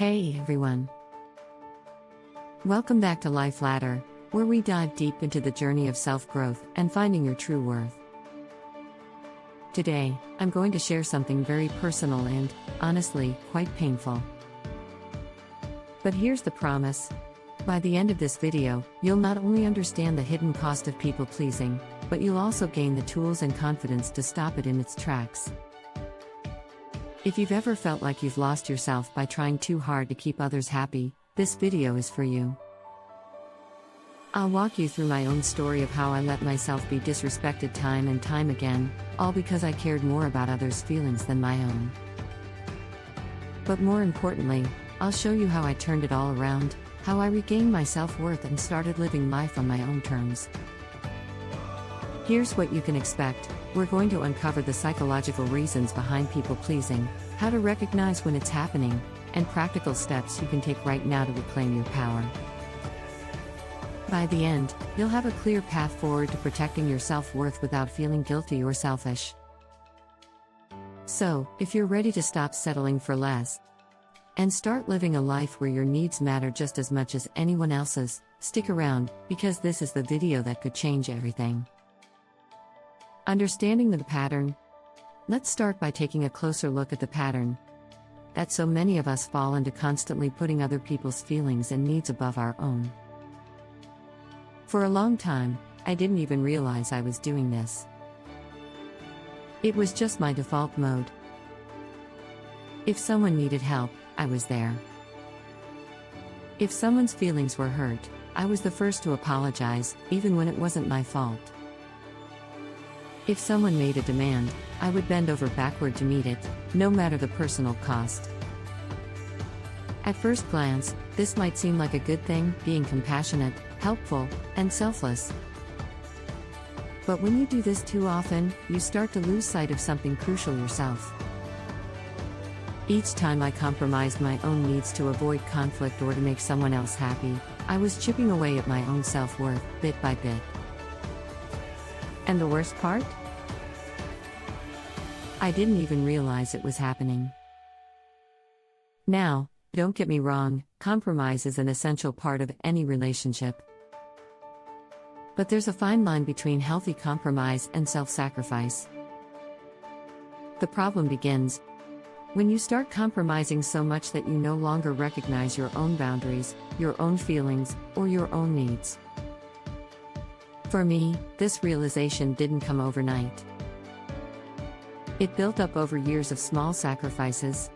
Hey everyone. Welcome back to Life Ladder, where we dive deep into the journey of self-growth and finding your true worth. Today, I'm going to share something very personal and, honestly, quite painful. But here's the promise. By the end of this video, you'll not only understand the hidden cost of people-pleasing, but you'll also gain the tools and confidence to stop it in its tracks. If you've ever felt like you've lost yourself by trying too hard to keep others happy, this video is for you. I'll walk you through my own story of how I let myself be disrespected time and time again, all because I cared more about others' feelings than my own. But more importantly, I'll show you how I turned it all around, how I regained my self-worth and started living life on my own terms. Here's what you can expect. We're going to uncover the psychological reasons behind people-pleasing, how to recognize when it's happening, and practical steps you can take right now to reclaim your power. By the end, you'll have a clear path forward to protecting your self-worth without feeling guilty or selfish. So, if you're ready to stop settling for less and start living a life where your needs matter just as much as anyone else's, stick around, because this is the video that could change everything. Understanding the pattern. Let's start by taking a closer look at the pattern that so many of us fall into, constantly putting other people's feelings and needs above our own. For a long time, I didn't even realize I was doing this. It was just my default mode. If someone needed help, I was there. If someone's feelings were hurt, I was the first to apologize, even when it wasn't my fault. If someone made a demand, I would bend over backward to meet it, no matter the personal cost. At first glance, this might seem like a good thing, being compassionate, helpful, and selfless. But when you do this too often, you start to lose sight of something crucial yourself. Each time I compromised my own needs to avoid conflict or to make someone else happy, I was chipping away at my own self-worth, bit by bit. And the worst part? I didn't even realize it was happening. Now, don't get me wrong, compromise is an essential part of any relationship. But there's a fine line between healthy compromise and self-sacrifice. The problem begins when you start compromising so much that you no longer recognize your own boundaries, your own feelings, or your own needs. For me, this realization didn't come overnight. It built up over years of small sacrifices.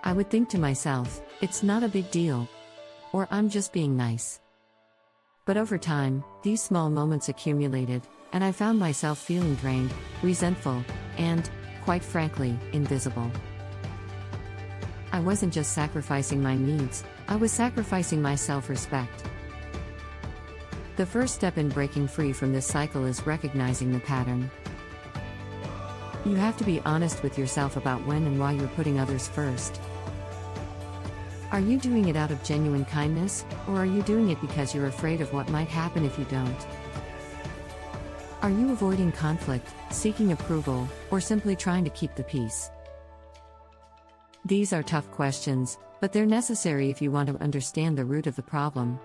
I would think to myself, it's not a big deal, or I'm just being nice. But over time, these small moments accumulated, and I found myself feeling drained, resentful, and, quite frankly, invisible. I wasn't just sacrificing my needs, I was sacrificing my self-respect. The first step in breaking free from this cycle is recognizing the pattern. You have to be honest with yourself about when and why you're putting others first. Are you doing it out of genuine kindness, or are you doing it because you're afraid of what might happen if you don't? Are you avoiding conflict, seeking approval, or simply trying to keep the peace? These are tough questions, but they're necessary if you want to understand the root of the problem.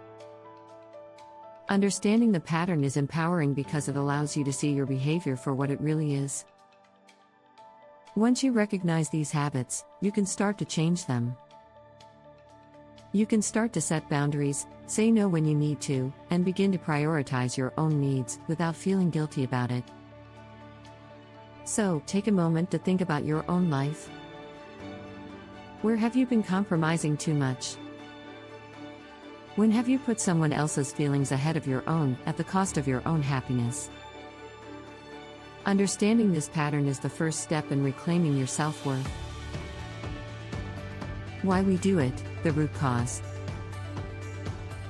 Understanding the pattern is empowering because it allows you to see your behavior for what it really is. Once you recognize these habits, you can start to change them. You can start to set boundaries, say no when you need to, and begin to prioritize your own needs without feeling guilty about it. So, take a moment to think about your own life. Where have you been compromising too much? When have you put someone else's feelings ahead of your own, at the cost of your own happiness? Understanding this pattern is the first step in reclaiming your self-worth. Why we do it, the root cause.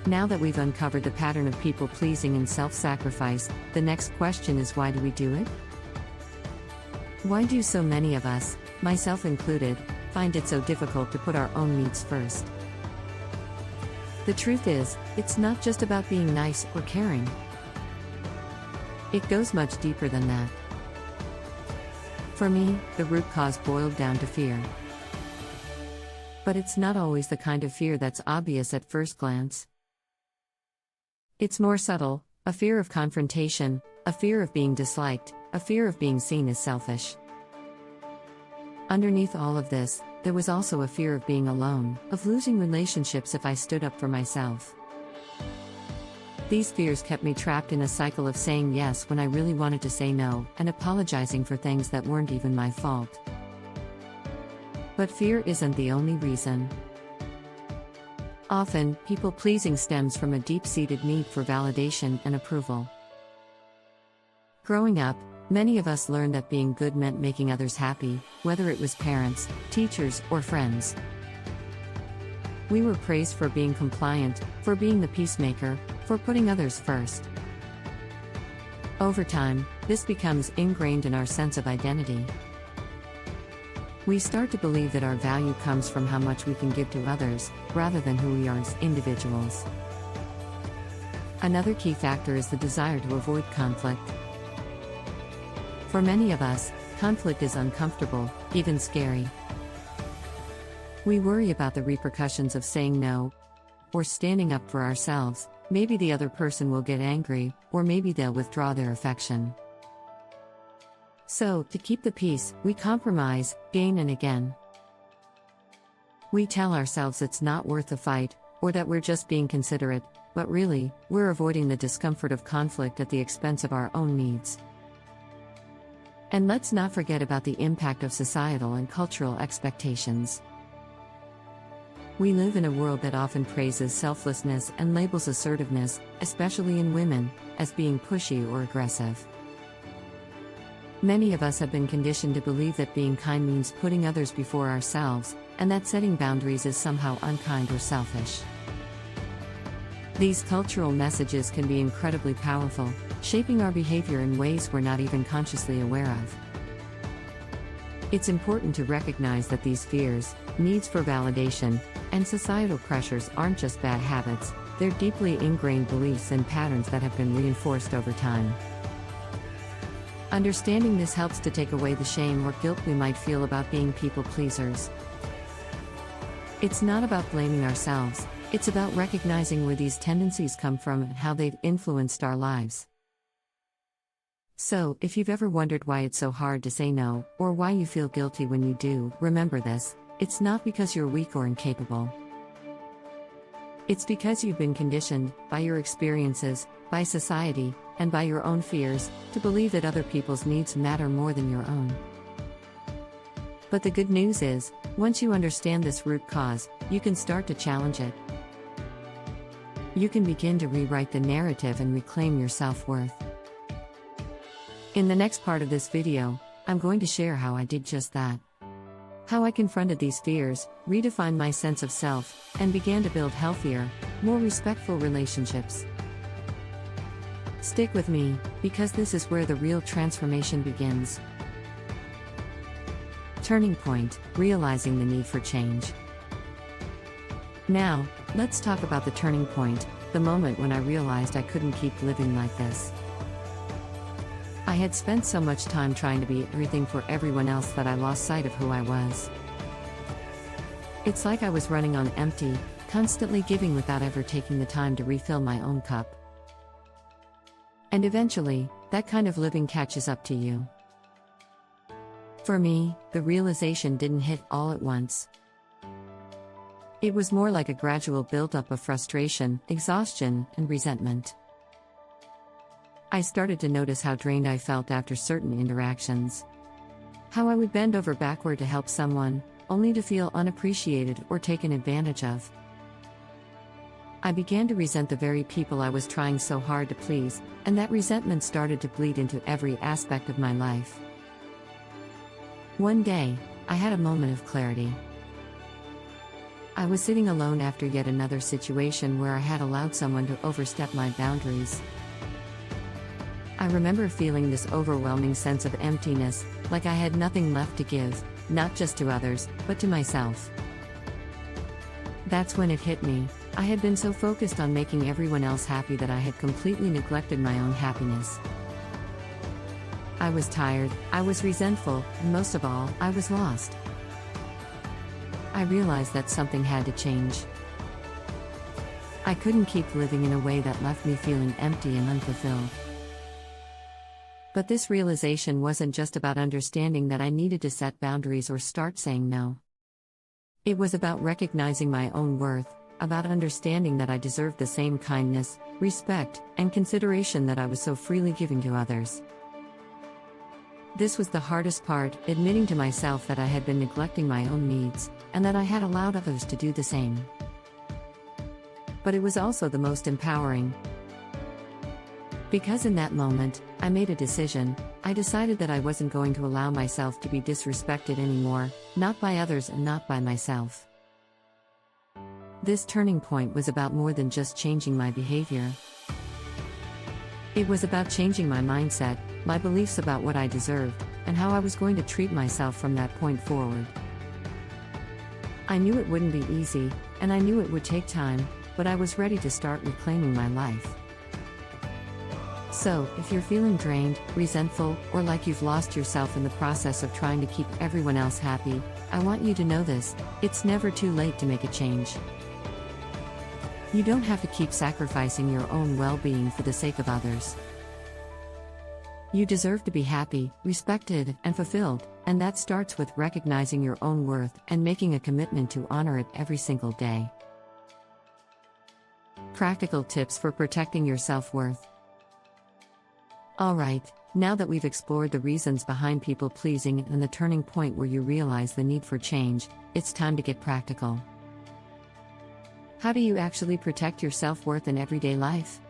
Now that we've uncovered the pattern of people-pleasing and self-sacrifice, the next question is, why do we do it? Why do so many of us, myself included, find it so difficult to put our own needs first? The truth is, it's not just about being nice or caring. It goes much deeper than that. For me, the root cause boiled down to fear. But it's not always the kind of fear that's obvious at first glance. It's more subtle, a fear of confrontation, a fear of being disliked, a fear of being seen as selfish. Underneath all of this, there was also a fear of being alone, of losing relationships if I stood up for myself. These fears kept me trapped in a cycle of saying yes when I really wanted to say no, and apologizing for things that weren't even my fault. But fear isn't the only reason. Often, people-pleasing stems from a deep-seated need for validation and approval. Growing up, many of us learned that being good meant making others happy, whether it was parents, teachers, or friends. We were praised for being compliant, for being the peacemaker, for putting others first. Over time, this becomes ingrained in our sense of identity. We start to believe that our value comes from how much we can give to others, rather than who we are as individuals. Another key factor is the desire to avoid conflict. For many of us, conflict is uncomfortable, even scary. We worry about the repercussions of saying no, or standing up for ourselves. Maybe the other person will get angry, or maybe they'll withdraw their affection. So, to keep the peace, we compromise, again and again. We tell ourselves it's not worth the fight, or that we're just being considerate, but really, we're avoiding the discomfort of conflict at the expense of our own needs. And let's not forget about the impact of societal and cultural expectations. We live in a world that often praises selflessness and labels assertiveness, especially in women, as being pushy or aggressive. Many of us have been conditioned to believe that being kind means putting others before ourselves, and that setting boundaries is somehow unkind or selfish. These cultural messages can be incredibly powerful, shaping our behavior in ways we're not even consciously aware of. It's important to recognize that these fears, needs for validation, and societal pressures aren't just bad habits, they're deeply ingrained beliefs and patterns that have been reinforced over time. Understanding this helps to take away the shame or guilt we might feel about being people pleasers. It's not about blaming ourselves, it's about recognizing where these tendencies come from and how they've influenced our lives. So, if you've ever wondered why it's so hard to say no, or why you feel guilty when you do, remember this: it's not because you're weak or incapable. It's because you've been conditioned, by your experiences, by society, and by your own fears, to believe that other people's needs matter more than your own. But the good news is, once you understand this root cause, you can start to challenge it. You can begin to rewrite the narrative and reclaim your self-worth. In the next part of this video, I'm going to share how I did just that. How I confronted these fears, redefined my sense of self, and began to build healthier, more respectful relationships. Stick with me, because this is where the real transformation begins. Turning point: realizing the need for change. Now, let's talk about the turning point, the moment when I realized I couldn't keep living like this. I had spent so much time trying to be everything for everyone else that I lost sight of who I was. It's like I was running on empty, constantly giving without ever taking the time to refill my own cup. And eventually, that kind of living catches up to you. For me, the realization didn't hit all at once. It was more like a gradual buildup of frustration, exhaustion, and resentment. I started to notice how drained I felt after certain interactions. How I would bend over backward to help someone, only to feel unappreciated or taken advantage of. I began to resent the very people I was trying so hard to please, and that resentment started to bleed into every aspect of my life. One day, I had a moment of clarity. I was sitting alone after yet another situation where I had allowed someone to overstep my boundaries. I remember feeling this overwhelming sense of emptiness, like I had nothing left to give, not just to others, but to myself. That's when it hit me. I had been so focused on making everyone else happy that I had completely neglected my own happiness. I was tired, I was resentful, and most of all, I was lost. I realized that something had to change. I couldn't keep living in a way that left me feeling empty and unfulfilled. But this realization wasn't just about understanding that I needed to set boundaries or start saying no. It was about recognizing my own worth, about understanding that I deserved the same kindness, respect, and consideration that I was so freely giving to others. This was the hardest part, admitting to myself that I had been neglecting my own needs, and that I had allowed others to do the same. But it was also the most empowering. Because in that moment, I made a decision. I decided that I wasn't going to allow myself to be disrespected anymore, not by others and not by myself. This turning point was about more than just changing my behavior. It was about changing my mindset, my beliefs about what I deserved, and how I was going to treat myself from that point forward. I knew it wouldn't be easy, and I knew it would take time, but I was ready to start reclaiming my life. So, if you're feeling drained, resentful, or like you've lost yourself in the process of trying to keep everyone else happy, I want you to know this: it's never too late to make a change. You don't have to keep sacrificing your own well-being for the sake of others. You deserve to be happy, respected, and fulfilled, and that starts with recognizing your own worth and making a commitment to honor it every single day. Practical tips for protecting your self-worth. Alright, now that we've explored the reasons behind people-pleasing and the turning point where you realize the need for change, it's time to get practical. How do you actually protect your self-worth in everyday life?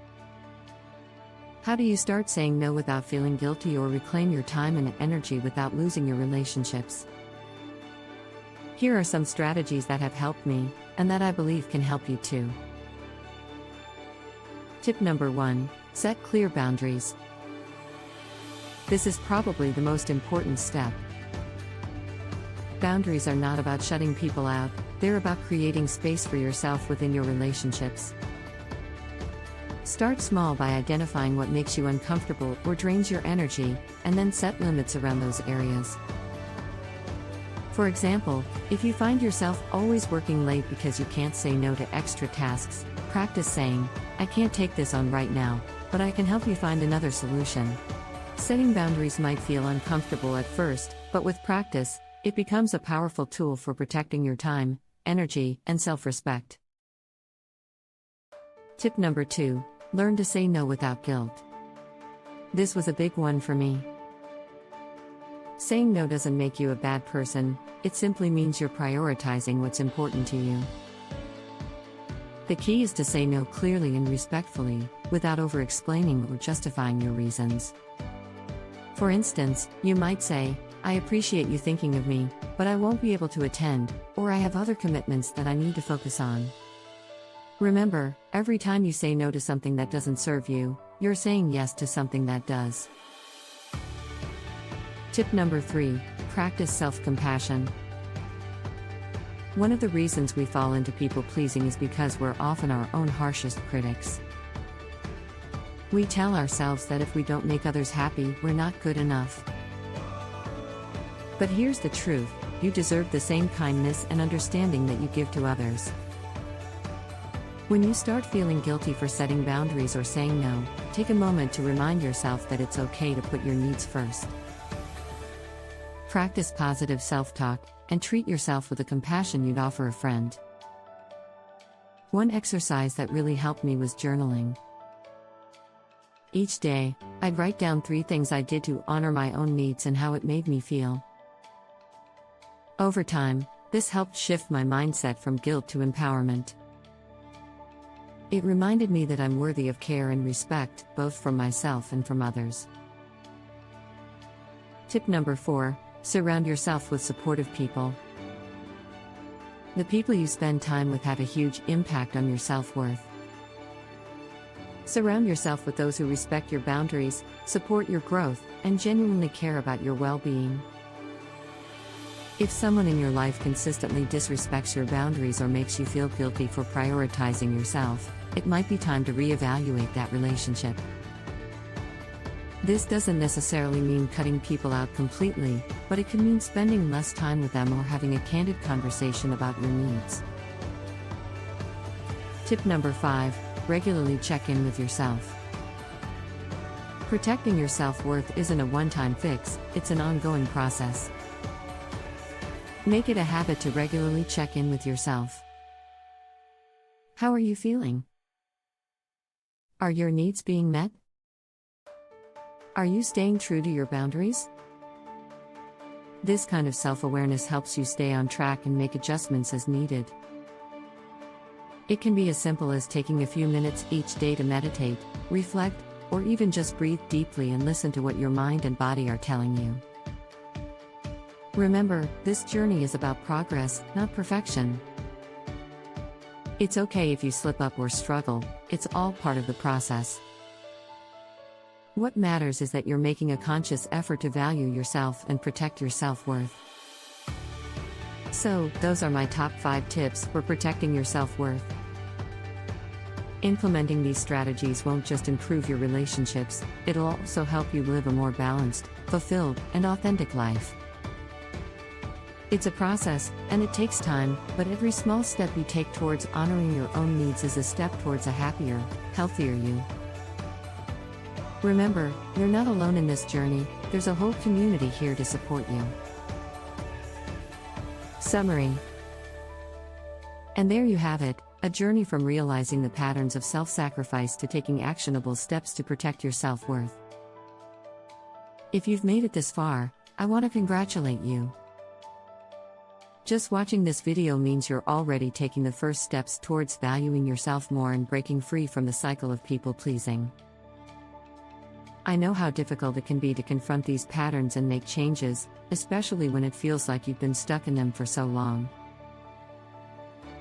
How do you start saying no without feeling guilty or reclaim your time and energy without losing your relationships? Here are some strategies that have helped me, and that I believe can help you too. Tip number 1: set clear boundaries. This is probably the most important step. Boundaries are not about shutting people out, they're about creating space for yourself within your relationships. Start small by identifying what makes you uncomfortable or drains your energy, and then set limits around those areas. For example, if you find yourself always working late because you can't say no to extra tasks, practice saying, "I can't take this on right now, but I can help you find another solution." Setting boundaries might feel uncomfortable at first, but with practice, it becomes a powerful tool for protecting your time, energy, and self-respect. Tip number 2: learn to say no without guilt. This was a big one for me. Saying no doesn't make you a bad person, it simply means you're prioritizing what's important to you. The key is to say no clearly and respectfully, without over-explaining or justifying your reasons. For instance, you might say, "I appreciate you thinking of me, but I won't be able to attend, or I have other commitments that I need to focus on." Remember, every time you say no to something that doesn't serve you, you're saying yes to something that does. Tip number 3: practice self-compassion. One of the reasons we fall into people-pleasing is because we're often our own harshest critics. We tell ourselves that if we don't make others happy, we're not good enough. But here's the truth: you deserve the same kindness and understanding that you give to others. When you start feeling guilty for setting boundaries or saying no, take a moment to remind yourself that it's okay to put your needs first. Practice positive self-talk, and treat yourself with the compassion you'd offer a friend. One exercise that really helped me was journaling. Each day, I'd write down 3 things I did to honor my own needs and how it made me feel. Over time, this helped shift my mindset from guilt to empowerment. It reminded me that I'm worthy of care and respect, both from myself and from others. Tip number 4: surround yourself with supportive people. The people you spend time with have a huge impact on your self-worth. Surround yourself with those who respect your boundaries, support your growth, and genuinely care about your well-being. If someone in your life consistently disrespects your boundaries or makes you feel guilty for prioritizing yourself, it might be time to reevaluate that relationship. This doesn't necessarily mean cutting people out completely, but it can mean spending less time with them or having a candid conversation about your needs. Tip number 5: regularly check in with yourself. Protecting your self-worth isn't a one-time fix, it's an ongoing process. Make it a habit to regularly check in with yourself. How are you feeling? Are your needs being met? Are you staying true to your boundaries? This kind of self-awareness helps you stay on track and make adjustments as needed. It can be as simple as taking a few minutes each day to meditate, reflect, or even just breathe deeply and listen to what your mind and body are telling you. Remember, this journey is about progress, not perfection. It's okay if you slip up or struggle, it's all part of the process. What matters is that you're making a conscious effort to value yourself and protect your self-worth. So, those are my top 5 tips for protecting your self-worth. Implementing these strategies won't just improve your relationships, it'll also help you live a more balanced, fulfilled, and authentic life. It's a process, and it takes time, but every small step you take towards honoring your own needs is a step towards a happier, healthier you. Remember, you're not alone in this journey, there's a whole community here to support you. Summary. And there you have it, a journey from realizing the patterns of self-sacrifice to taking actionable steps to protect your self-worth. If you've made it this far, I want to congratulate you. Just watching this video means you're already taking the first steps towards valuing yourself more and breaking free from the cycle of people-pleasing. I know how difficult it can be to confront these patterns and make changes, especially when it feels like you've been stuck in them for so long.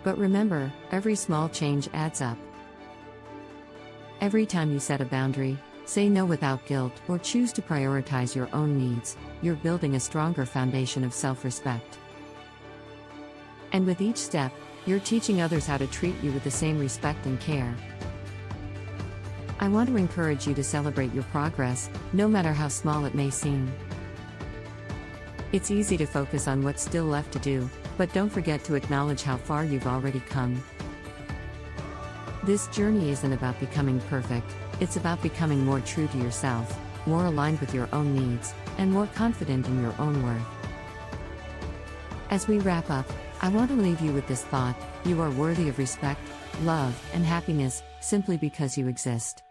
But remember, every small change adds up. Every time you set a boundary, say no without guilt, or choose to prioritize your own needs, you're building a stronger foundation of self-respect. And with each step, you're teaching others how to treat you with the same respect and care. I want to encourage you to celebrate your progress, no matter how small it may seem. It's easy to focus on what's still left to do, but don't forget to acknowledge how far you've already come. This journey isn't about becoming perfect, it's about becoming more true to yourself, more aligned with your own needs, and more confident in your own worth. As we wrap up, I want to leave you with this thought: you are worthy of respect, love, and happiness, simply because you exist.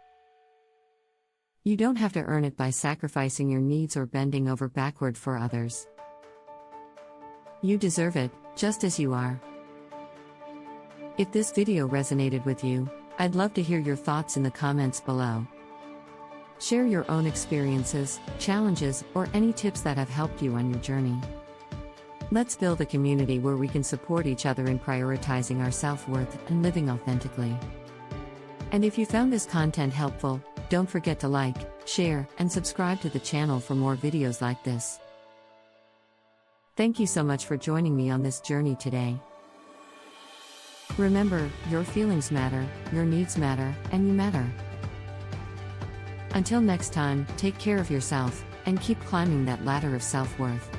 You don't have to earn it by sacrificing your needs or bending over backward for others. You deserve it, just as you are. If this video resonated with you, I'd love to hear your thoughts in the comments below. Share your own experiences, challenges, or any tips that have helped you on your journey. Let's build a community where we can support each other in prioritizing our self-worth and living authentically. And if you found this content helpful, don't forget to like, share, and subscribe to the channel for more videos like this. Thank you so much for joining me on this journey today. Remember, your feelings matter, your needs matter, and you matter. Until next time, take care of yourself, and keep climbing that ladder of self-worth.